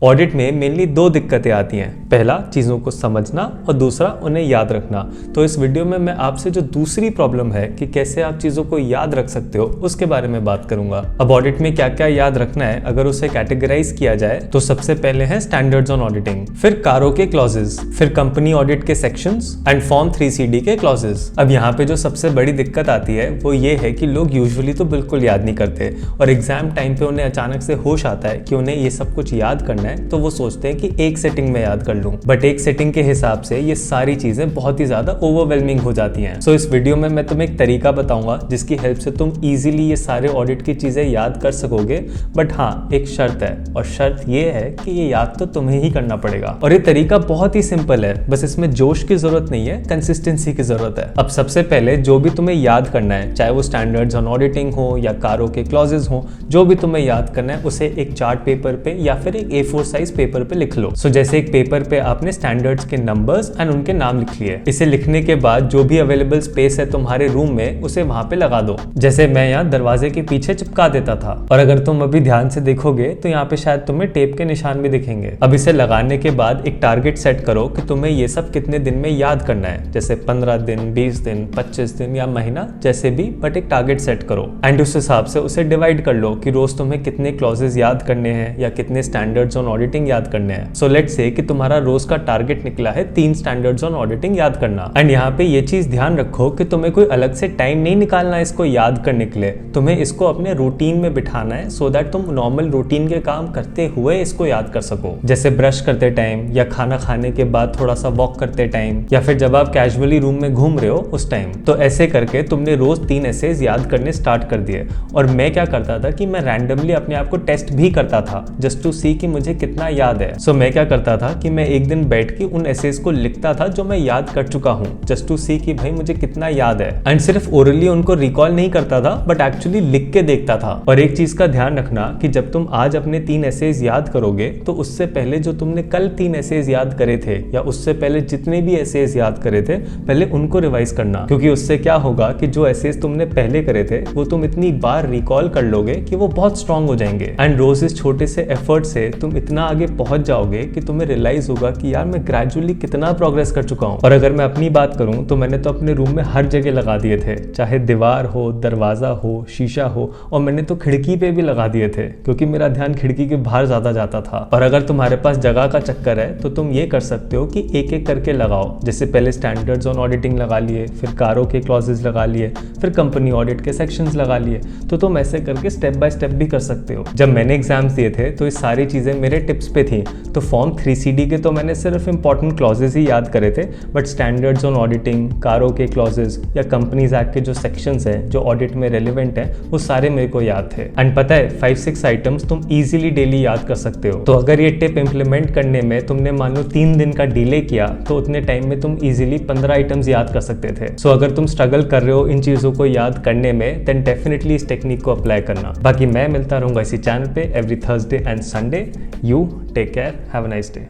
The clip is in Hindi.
ऑडिट में मेनली दो दिक्कतें आती हैं। पहला, चीज़ों को समझना और दूसरा, उन्हें याद रखना। तो इस वीडियो में मैं आपसे जो दूसरी प्रॉब्लम है कि कैसे आप चीज़ों को याद रख सकते हो उसके बारे में बात करूंगा। अब ऑडिट में क्या क्या याद रखना है अगर उसे कैटेगराइज किया जाए तो सबसे पहले है स्टैंडर्ड्स ऑन ऑडिटिंग, फिर कारों के क्लॉजेस, फिर कंपनी ऑडिट के सेक्शंस एंड फॉर्म 3CD के क्लॉजेस। अब यहाँ पे जो सबसे बड़ी दिक्कत आती है वो ये है कि लोग यूजुअली तो बिल्कुल याद नहीं करते और एग्जाम टाइम पे उन्हें अचानक से होश आता है कि उन्हें ये सब कुछ याद करना है तो वो सोचते हैं कि एक सेटिंग में याद कर लूं। बट एक सेटिंग के हिसाब से ये सारी चीजें बहुत ही ज्यादा ओवरवेलमिंग हो जाती हैं। सो इस वीडियो में मैं तुम्हें एक तरीका बताऊंगा जिसकी हेल्प से तुम इजीली ये सारे ऑडिट की चीजें याद कर सकोगे। बट हाँ, एक शर्त है और शर्त ये है कि ये याद तो तुम्हें ही करना पड़ेगा। और ये तरीका बहुत ही सिंपल है, बस इसमें जोश की जरूरत नहीं है, कंसिस्टेंसी की जरूरत है। अब सबसे पहले जो भी तुम्हें याद करना है, चाहे वो स्टैंडर्ड्स ऑन ऑडिटिंग हो या कारों के क्लॉजेस हो, जो भी तुम्हें याद करना है उसे एक चार्ट पेपर पे या फिर एक A4 साइज पेपर पे लिख लो। सो जैसे एक पेपर पे आपने स्टैंडर्ड्स के नंबर्स एंड उनके नाम लिख लिए। इसे लिखने के बाद जो भी अवेलेबल स्पेस है तुम्हारे रूम में उसे वहां पे लगा दो। जैसे मैं यहाँ दरवाजे के पीछे चिपका देता था और अगर तुम अभी ध्यान से देखोगे तो यहाँ पे शायद तुम्हें टेप के निशान भी दिखेंगे। अब इसे लगाने के बाद एक टारगेट सेट करो कि तुम्हें ये सब कितने दिन में याद करना है, जैसे 15 दिन, 20 दिन, 25 दिन या महीना, जैसे भी, बट एक टारगेट सेट करो एंड उस हिसाब से उसे डिवाइड कर लो कि रोज तुम्हें कितने क्लॉजेस याद करने हैं या कितने स्टैंडर्ड्स ऑन ऑडिटिंग याद करने हैं। सो लेट्स से कि तुम्हारा रोज का टारगेट निकला है 3 स्टैंडर्ड्स ऑन ऑडिटिंग याद करना। एंड यहाँ पे ये चीज ध्यान रखो कि तुम्हें कोई अलग से टाइम नहीं निकालना है इसको याद करने के लिए। तुम्हें इसको अपने रूटीन में बिठाना है सो दैट तुम नॉर्मल रूटीन के काम करते हुए इसको याद कर सको, जैसे ब्रश करते टाइम या खाना खाने के बाद थोड़ा सा वॉक करते टाइम या फिर जब आप कैजुअली रूम में घूम रहे हो उस टाइम। तो ऐसे करके तुमने रोज 3 एसेज याद करने स्टार्ट कर दिए। और मैं क्या करता था कि मैं रैंडमली अपने आप को टेस्ट भी करता था जस्ट टू सी कि मुझे कितना याद है। सो मैं क्या करता था कि मैं एक दिन बैठ के उन एसेज को लिखता था जो मैं याद कर चुका हूँ, जस्ट टू सी कि भाई मुझे कितना याद है। एंड सिर्फ ओरली उनको रिकॉल नहीं करता था बट एक्चुअली लिख के देखता था। और एक चीज का ध्यान रखना कि जब तुम आज अपने 3 एसेज याद करोगे तो उससे पहले जो तुमने कल 3 एसेज याद करे थे या उससे पहले जितने भी एसेज याद करे थे पहले उनको रिवाइज करना, क्योंकि उससे क्या होगा कि जो एसेज तुमने पहले करे थे वो तुम इतनी बार रिकॉल कर लोगे कि वो बहुत स्ट्रांग हो जाएंगे। एंड रोज इस छोटे से एफर्ट से तुम इतना आगे पहुंच जाओगे कि तुम्हें रियलाइज होगा कि यार मैं ग्रेजुअली कितना प्रोग्रेस कर चुका हूँ। और अगर मैं अपनी बात करूँ तो मैंने तो अपने रूम में हर जगह लगा दिए थे, चाहे दीवार हो, दरवाजा हो, शीशा हो, और मैंने तो खिड़की पे भी लगा दिए थे क्योंकि मेरा ध्यान खिड़की के बाहर ज्यादा जाता था। और अगर तुम्हारे पास जगह का चक्कर है तो तुम ये कर सकते हो कि एक एक करके लगाओ। जैसे पहले स्टैंडर्ड्स ऑन ऑडिटिंग लगा लिए, फिर कारों के क्लॉजेस लगा लिए, फिर कंपनी ऑडिट के सेक्शंस लगा लिए। तो तुम ऐसे करके स्टेप बाय स्टेप भी कर सकते हो। जब मैंने एग्जाम्स दिए थे तो ये सारी चीजें मेरे टिप्स पे थी। तो फॉर्म 3CD के तो मैंने सिर्फ इंपॉर्टेंट क्लॉजेस ही याद करे थे, बट स्टैंडर्ड्स ऑन ऑडिटिंग, कारों के क्लॉजेस या कंपनीज एक्ट के जो सेक्शंस हैं जो ऑडिट में रेलिवेंट है वो सारे मेरे को याद थे। एंड पता है 5-6 आइटम्स तुम इजीली डेली याद कर सकते हो। तो अगर ये टिप इंप्लीमेंट करने में तुमने मान लो 3 दिन का डिले किया तो उतने टाइम में तुम इजीली 15 आइटम्स याद कर सकते थे। सो अगर तुम स्ट्रगल कर रहे हो इन चीजों को याद करने में देन डेफिनेटली इस टेक्निक को अप्लाई करना। बाकी मैं मिलता रहूंगा इसी चैनल पे every Thursday and Sunday. You take care, have a nice day.